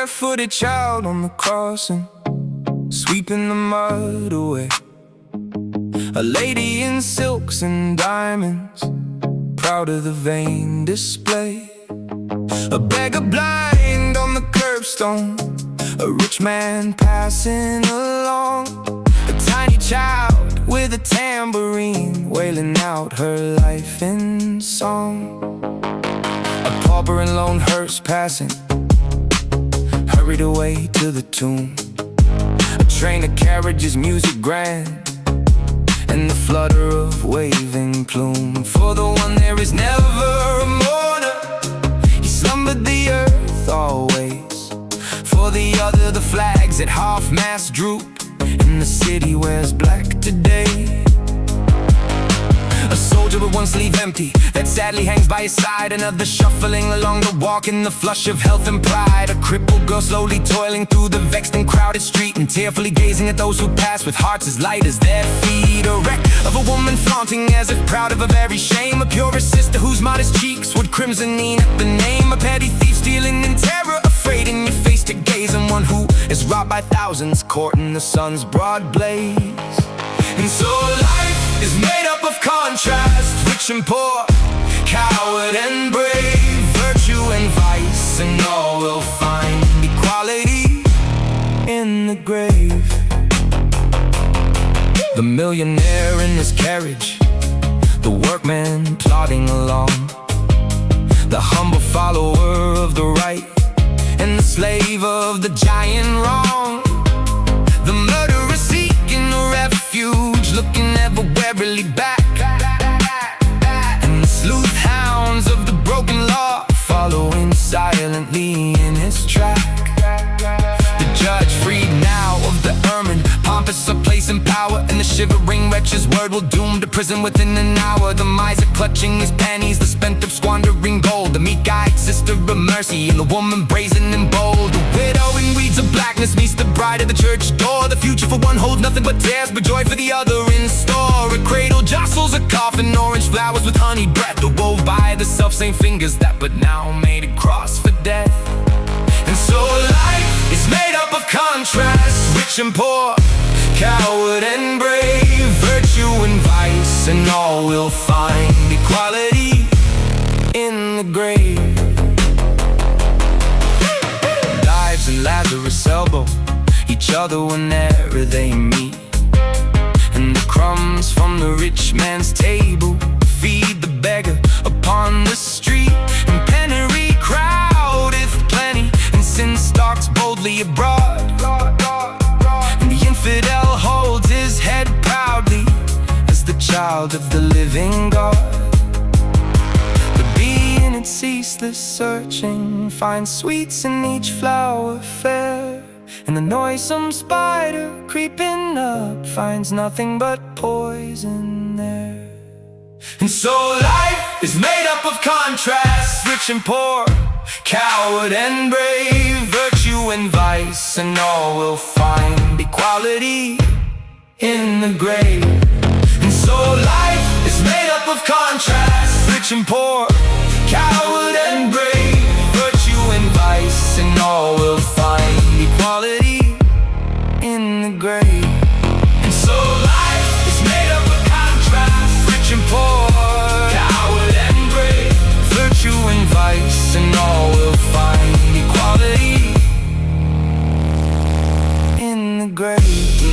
barefooted child on the crossing, sweeping the mud away. A lady in silks and diamonds, proud of the vain display. A beggar blind on the curbstone, a rich man passing along. A tiny child with a tambourine, wailing out her life in song. A pauper in lone hearse passing, hurried away to the tomb. A train of carriages, music grand, and the flutter of waving plume. For the one there is never a mourner, he slumbered the earth always. For the other the flags at half-mast droop, and the city wears black today. A soldier with one sleeve empty, that sadly hangs by his side. Another shuffling along the walk in the flush of health and pride. A crippled girl slowly toiling through the vexed and crowded street, and tearfully gazing at those who pass with hearts as light as their feet. A wreck of a woman flaunting as if proud of her very shame. A purest sister whose modest cheeks would crimsonine at the name. A petty thief stealing in terror, afraid in your face to gaze. And one who is robbed by thousands, caught in the sun's broad blaze. And so life is made up of contrast, rich and poor, coward and brave, virtue and vice, and all will find equality in the grave. The millionaire in his carriage, the workman plodding along, the humble follower of the right, and the slave of the giant wrong. The murderer seeking a refuge, looking ever warily back, and the sleuth hounds of the broken law following silently in his track. The judge freed now of the ermine, pompous of place and power, and the shivering wretch's word will doom to prison within an hour. The miser clutching his pennies, the spendthrift squandering gold, the meek-eyed sister of mercy, and the woman brazen and bold. The widow in weeds of blackness meets the bride at the church door. The future for one holds nothing but tears, but joy for the other in store. A cradle jostles a coffin, orange flowers with honey breath, are wove by the self-same fingers that but now made a cross for death. And so life is made up of contrast, rich and poor, coward and brave, virtue and vice, and all will find equality in the grave. Dives and Lazarus elbow each other whenever they meet, and the crumbs from the rich man's table feed the beggar upon the street. And penury crowdeth plenty, and sin stalks boldly abroad, and the infidel holds his head proudly as the child of the living God. The bee in its ceaseless searching finds sweets in each flower fair, and the noisome spider creeping up finds nothing but poison there. And so life is made up of contrasts, rich and poor, coward and brave, virtue and vice, and all will find equality in the grave. And so life is made up of contrasts, rich and poor, coward and brave, virtue and vice, and all will find equality in the grave. And so life is made up of contrasts, rich and poor, coward and brave, virtue and vice, and all will find equality in the grave.